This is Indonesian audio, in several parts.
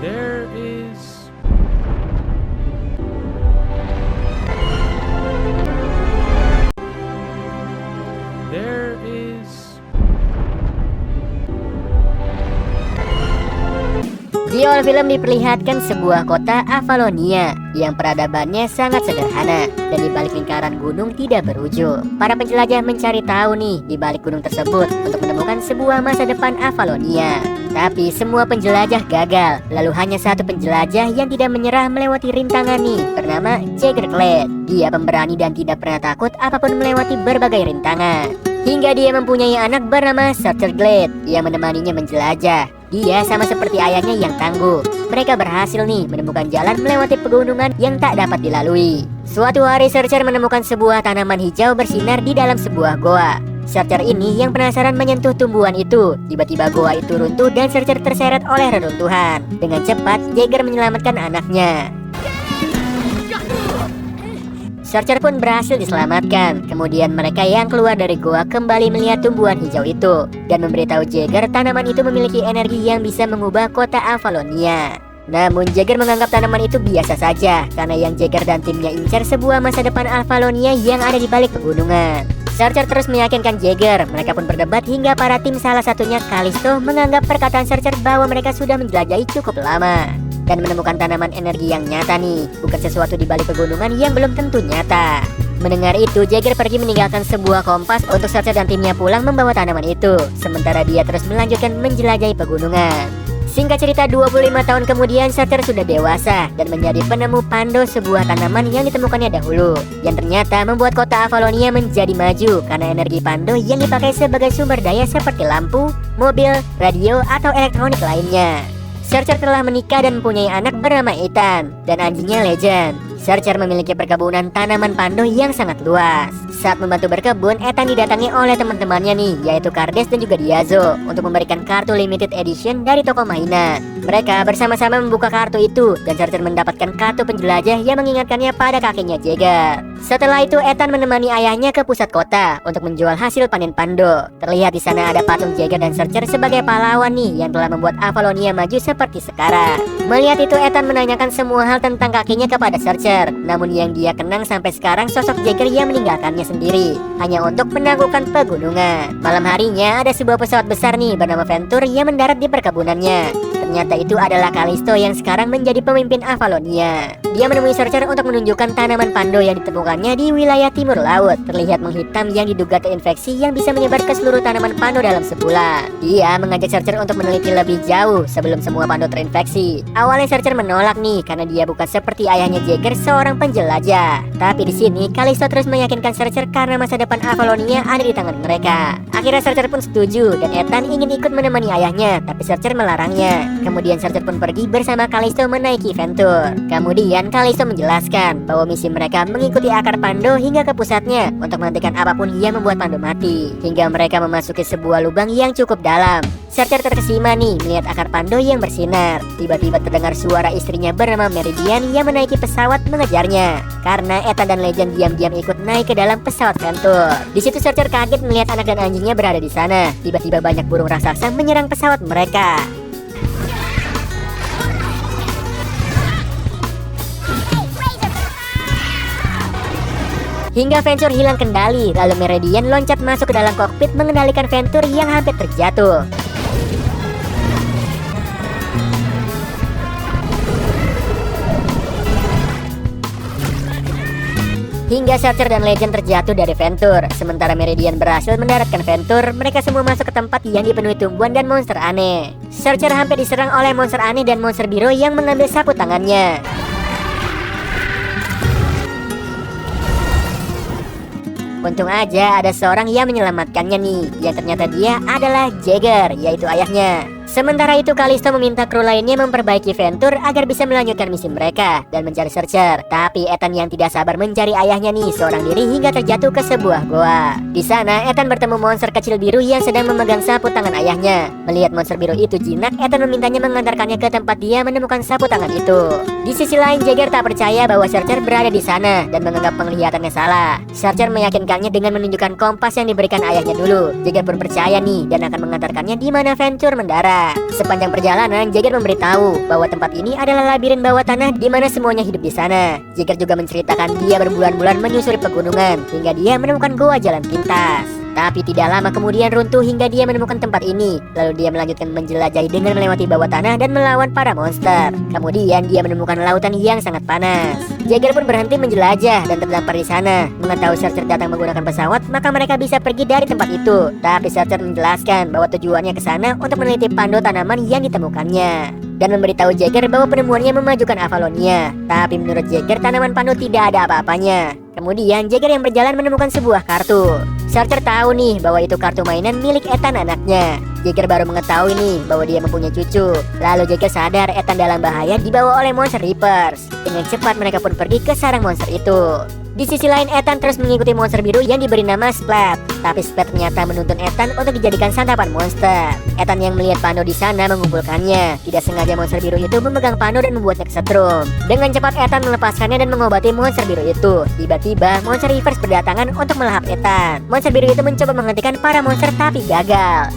There is There is Di awal film diperlihatkan sebuah kota Avalonia yang peradabannya sangat sederhana dan di balik lingkaran gunung tidak berujung. Para penjelajah mencari tahu nih di balik gunung tersebut untuk menemukan sebuah masa depan Avalonia. Tapi semua penjelajah gagal. Lalu hanya satu penjelajah yang tidak menyerah melewati rintangan nih, bernama Jagger Glade. Dia pemberani dan tidak pernah takut apapun melewati berbagai rintangan. Hingga dia mempunyai anak bernama Searcher Glade yang menemaninya menjelajah. Dia sama seperti ayahnya yang tangguh. Mereka berhasil nih menemukan jalan melewati pegunungan yang tak dapat dilalui. Suatu hari Searcher menemukan sebuah tanaman hijau bersinar di dalam sebuah goa. Searcher ini yang penasaran menyentuh tumbuhan itu. Tiba-tiba goa itu runtuh dan Searcher terseret oleh reruntuhan. Dengan cepat Jagger menyelamatkan anaknya. Searcher pun berhasil diselamatkan. Kemudian mereka yang keluar dari goa kembali melihat tumbuhan hijau itu dan memberitahu Jagger tanaman itu memiliki energi yang bisa mengubah kota Avalonia. Namun Jagger menganggap tanaman itu biasa saja karena yang Jagger dan timnya incar sebuah masa depan Avalonia yang ada di balik pegunungan. Searcher terus meyakinkan Jagger. Mereka pun berdebat hingga para tim, salah satunya Callisto, menganggap perkataan Searcher bahwa mereka sudah menjelajahi cukup lama dan menemukan tanaman energi yang nyata nih, bukan sesuatu di balik pegunungan yang belum tentu nyata. Mendengar itu, Jagger pergi meninggalkan sebuah kompas untuk Searcher dan timnya pulang membawa tanaman itu, sementara dia terus melanjutkan menjelajahi pegunungan. Singkat cerita, 25 tahun kemudian Searcher sudah dewasa dan menjadi penemu Pando, sebuah tanaman yang ditemukannya dahulu, yang ternyata membuat kota Avalonia menjadi maju karena energi Pando yang dipakai sebagai sumber daya seperti lampu, mobil, radio, atau elektronik lainnya. Searcher telah menikah dan mempunyai anak bernama Ethan dan anjingnya Legend. Searcher memiliki perkebunan tanaman Pando yang sangat luas. Saat membantu berkebun, Ethan didatangi oleh teman-temannya nih, yaitu Kardes dan juga Diazo, untuk memberikan kartu limited edition dari toko mainan. Mereka bersama-sama membuka kartu itu dan Searcher mendapatkan kartu penjelajah yang mengingatkannya pada kakeknya Jagger. Setelah itu, Ethan menemani ayahnya ke pusat kota untuk menjual hasil panen Pando. Terlihat di sana ada patung Jagger dan Searcher sebagai pahlawan nih yang telah membuat Avalonia maju seperti sekarang. Melihat itu, Ethan menanyakan semua hal tentang kakeknya kepada Searcher. Namun yang dia kenang sampai sekarang sosok Jagger yang meninggalkannya sendiri hanya untuk menaklukkan pegunungan. Malam harinya ada sebuah pesawat besar nih bernama Venture yang mendarat di perkebunannya. Ternyata itu adalah Callisto yang sekarang menjadi pemimpin Avalonia. Dia menemui Searcher untuk menunjukkan tanaman Pando yang ditemukannya di wilayah timur laut. Terlihat menghitam yang diduga terinfeksi yang bisa menyebar ke seluruh tanaman Pando dalam sebulan. Dia mengajak Searcher untuk meneliti lebih jauh sebelum semua Pando terinfeksi. Awalnya Searcher menolak nih karena dia bukan seperti ayahnya Jagger, seorang penjelajah. Tapi di sini Callisto terus meyakinkan Searcher karena masa depan Avalonia ada di tangan mereka. Akhirnya Searcher pun setuju dan Ethan ingin ikut menemani ayahnya, tapi Searcher melarangnya. Kemudian Searcher pun pergi bersama Callisto menaiki Venture. Kemudian Callisto menjelaskan bahwa misi mereka mengikuti akar Pando hingga ke pusatnya untuk menghentikan apapun yang membuat Pando mati, hingga mereka memasuki sebuah lubang yang cukup dalam. Searcher terkesima nih melihat akar Pando yang bersinar. Tiba-tiba terdengar suara istrinya bernama Meridian yang menaiki pesawat mengejarnya karena Ethan dan Legend diam-diam ikut naik ke dalam pesawat Venture. Di situ Searcher kaget melihat anak dan anjingnya berada di sana. Tiba-tiba banyak burung raksasa menyerang pesawat mereka. Hingga Venture hilang kendali, lalu Meridian loncat masuk ke dalam kokpit mengendalikan Venture yang hampir terjatuh. Hingga Searcher dan Legend terjatuh dari Venture. Sementara Meridian berhasil mendaratkan Venture, mereka semua masuk ke tempat yang dipenuhi tumbuhan dan monster aneh. Searcher hampir diserang oleh monster aneh dan monster biru yang mengambil sapu tangannya. Untung aja ada seorang yang menyelamatkannya nih, yang ternyata dia adalah Jagger, yaitu ayahnya. Sementara itu Callisto meminta kru lainnya memperbaiki Venture agar bisa melanjutkan misi mereka dan mencari Searcher. Tapi Ethan yang tidak sabar mencari ayahnya nih seorang diri hingga terjatuh ke sebuah goa. Di sana Ethan bertemu monster kecil biru yang sedang memegang sapu tangan ayahnya. Melihat monster biru itu jinak, Ethan memintanya mengantarkannya ke tempat dia menemukan sapu tangan itu. Di sisi lain Jagger tak percaya bahwa Searcher berada di sana dan menganggap penglihatannya salah. Searcher meyakinkannya dengan menunjukkan kompas yang diberikan ayahnya dulu. Jagger pun percaya nih dan akan mengantarkannya di mana Venture mendarat. mereka. Sepanjang perjalanan, Jagger memberitahu bahwa tempat ini adalah labirin bawah tanah di mana semuanya hidup di sana. Jagger juga menceritakan dia berbulan-bulan menyusuri pegunungan hingga dia menemukan goa jalan pintas. Tapi tidak lama kemudian runtuh hingga dia menemukan tempat ini. Lalu dia melanjutkan menjelajahi dengan melewati bawah tanah dan melawan para monster. Kemudian dia menemukan lautan yang sangat panas. Jagger pun berhenti menjelajah dan terdampar di sana. Mengetahui Searcher datang menggunakan pesawat, maka mereka bisa pergi dari tempat itu. Tapi Searcher menjelaskan bahwa tujuannya ke sana untuk meneliti pando tanaman yang ditemukannya dan memberitahu Jagger bahwa penemuannya memajukan Avalonia. Tapi menurut Jagger, tanaman pando tidak ada apa-apanya. Kemudian Jagger yang berjalan menemukan sebuah kartu. Searcher tahu nih bahwa itu kartu mainan milik Ethan anaknya. Jagger baru mengetahui nih bahwa dia mempunyai cucu. Lalu Jagger sadar Ethan dalam bahaya dibawa oleh monster Reapers. Dengan cepat mereka pun pergi ke sarang monster itu. Di sisi lain, Ethan terus mengikuti monster biru yang diberi nama Splat. Tapi Splat ternyata menuntun Ethan untuk dijadikan santapan monster. Ethan yang melihat pando di sana mengumpulkannya. Tidak sengaja monster biru itu memegang pando dan membuatnya kesetrum. Dengan cepat Ethan melepaskannya dan mengobati monster biru itu. Tiba-tiba monster Reapers berdatangan untuk melahap Ethan. Monster biru itu mencoba menghentikan para monster tapi gagal.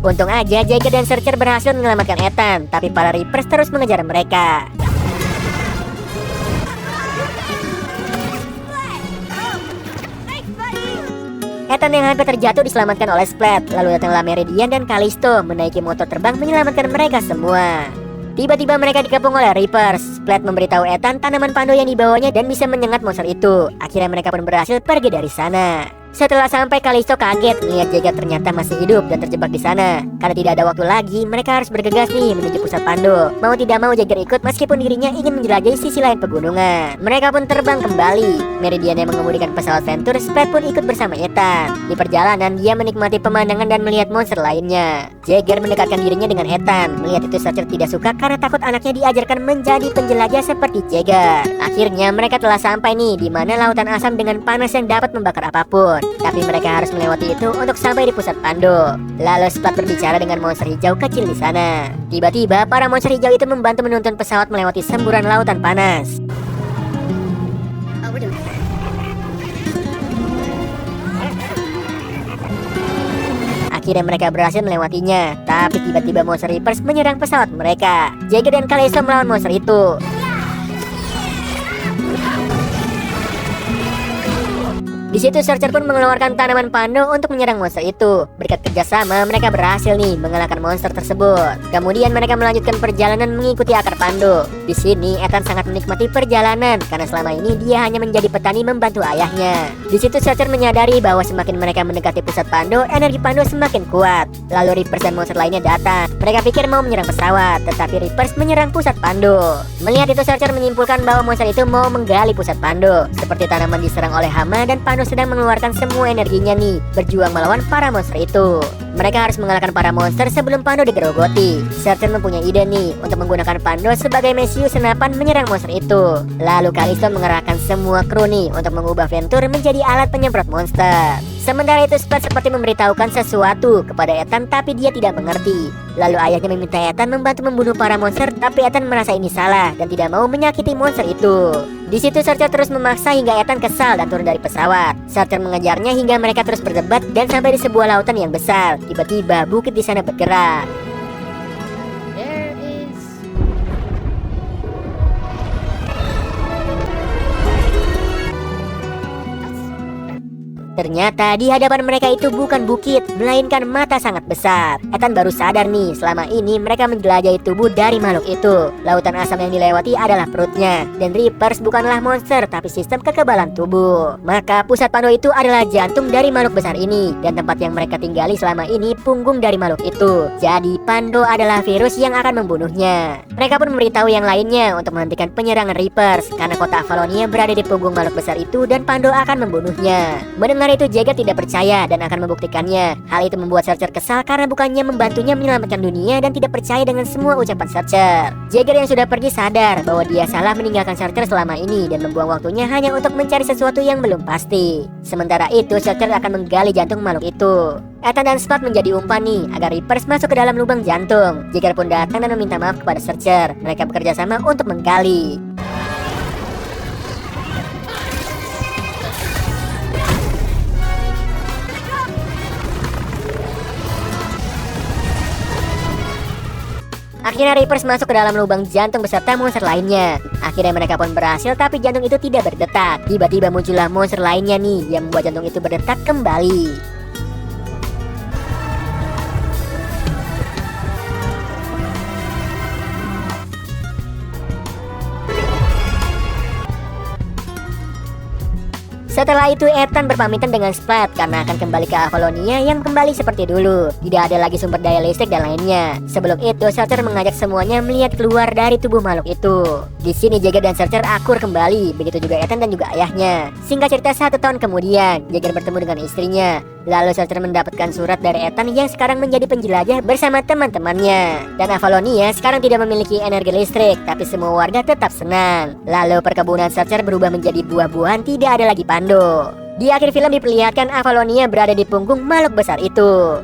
Untung aja Jagger dan Searcher berhasil menyelamatkan Ethan, tapi para Reapers terus mengejar mereka. Ethan yang hampir terjatuh diselamatkan oleh Splat. Lalu datanglah Meridian dan Kalisto menaiki motor terbang menyelamatkan mereka semua. Tiba-tiba mereka dikepung oleh Reapers. Splat memberitahu Ethan tanaman pando yang dibawanya dan bisa menyengat monster itu. Akhirnya mereka pun berhasil pergi dari sana. Setelah sampai, Kalisto kaget melihat Jagger ternyata masih hidup dan terjebak di sana. Karena tidak ada waktu lagi, mereka harus bergegas nih menuju pusat pando. Mau tidak mau Jagger ikut meskipun dirinya ingin menjelajahi sisi lain pegunungan. Mereka pun terbang kembali. Meridian yang mengemudikan pesawat Venture, Splat pun ikut bersama Ethan. Di perjalanan, dia menikmati pemandangan dan melihat monster lainnya. Jagger mendekatkan dirinya dengan Ethan. Melihat itu, Searcher tidak suka karena takut anaknya diajarkan menjadi penjelajah seperti Jagger. Akhirnya mereka telah sampai nih di mana lautan asam dengan panas yang dapat membakar apapun. Tapi mereka harus melewati itu untuk sampai di pusat pando. Lalu Splat berbicara dengan monster hijau kecil di sana. Tiba-tiba para monster hijau itu membantu menuntun pesawat melewati semburan lautan panas. Akhirnya mereka berhasil melewatinya. Tapi tiba-tiba monster Reapers menyerang pesawat mereka. Jagger dan Kalisto melawan monster itu. Di situ Searcher pun mengeluarkan tanaman pando untuk menyerang monster itu. Berkat kerjasama, mereka berhasil nih mengalahkan monster tersebut. Kemudian mereka melanjutkan perjalanan mengikuti akar pando. Di sini Ethan sangat menikmati perjalanan karena selama ini dia hanya menjadi petani membantu ayahnya. Di situ Searcher menyadari bahwa semakin mereka mendekati pusat pando, energi pando semakin kuat. Lalu Reapers dan monster lainnya datang. Mereka pikir mau menyerang pesawat, tetapi Reapers menyerang pusat pando. Melihat itu, Searcher menyimpulkan bahwa monster itu mau menggali pusat pando. Seperti tanaman diserang oleh hama dan pando sedang mengeluarkan semua energinya nih berjuang melawan para monster itu. Mereka harus mengalahkan para monster sebelum pando digerogoti. Searcher mempunyai ide nih untuk menggunakan pando sebagai mesiu senapan menyerang monster itu. Lalu Kalisto mengerahkan semua kru nih untuk mengubah Venture menjadi alat penyemprot monster. Sementara itu Splat seperti memberitahukan sesuatu kepada Ethan tapi dia tidak mengerti. Lalu ayahnya meminta Ethan membantu membunuh para monster, tapi Ethan merasa ini salah dan tidak mau menyakiti monster itu. Di situ Searcher terus memaksa hingga Ethan kesal dan turun dari pesawat. Searcher mengejarnya hingga mereka terus berdebat dan sampai di sebuah lautan yang besar. Tiba-tiba bukit di sana bergerak. Ternyata di hadapan mereka itu bukan bukit, melainkan mata sangat besar. Ethan baru sadar nih, selama ini mereka menjelajahi tubuh dari makhluk itu. Lautan asam yang dilewati adalah perutnya. Dan Reapers bukanlah monster, tapi sistem kekebalan tubuh. Maka pusat pando itu adalah jantung dari makhluk besar ini. Dan tempat yang mereka tinggali selama ini punggung dari makhluk itu. Jadi pando adalah virus yang akan membunuhnya. Mereka pun memberitahu yang lainnya untuk menghentikan penyerangan Reapers, karena kota Avalonia berada di punggung makhluk besar itu dan pando akan membunuhnya. Mendengar itu Jagger tidak percaya dan akan membuktikannya. Hal itu membuat Searcher kesal karena bukannya membantunya menyelamatkan dunia dan tidak percaya dengan semua ucapan Searcher. Jagger yang sudah pergi sadar bahwa dia salah meninggalkan Searcher selama ini dan membuang waktunya hanya untuk mencari sesuatu yang belum pasti. Sementara itu Searcher akan menggali jantung makhluk itu. Ethan dan Splat menjadi umpan nih agar Reapers masuk ke dalam lubang jantung. Jagger pun datang dan meminta maaf kepada Searcher. Mereka bekerja sama untuk menggali. Akhirnya Reapers masuk ke dalam lubang jantung beserta monster lainnya. Akhirnya mereka pun berhasil, tapi jantung itu tidak berdetak. Tiba-tiba muncullah monster lainnya nih yang membuat jantung itu berdetak kembali. Setelah itu Ethan berpamitan dengan Splat karena akan kembali ke Avalonia yang kembali seperti dulu. Tidak ada lagi sumber daya listrik dan lainnya. Sebelum itu Searcher mengajak semuanya melihat keluar dari tubuh makhluk itu. Di sini Jagger dan Searcher akur kembali, begitu juga Ethan dan juga ayahnya. Singkat cerita 1 tahun kemudian, Jagger bertemu dengan istrinya. Lalu Searcher mendapatkan surat dari Ethan yang sekarang menjadi penjelajah bersama teman-temannya. Dan Avalonia sekarang tidak memiliki energi listrik, tapi semua warga tetap senang. Lalu perkebunan Searcher berubah menjadi buah-buahan, tidak ada lagi Pando. Di akhir film diperlihatkan Avalonia berada di punggung makhluk besar itu.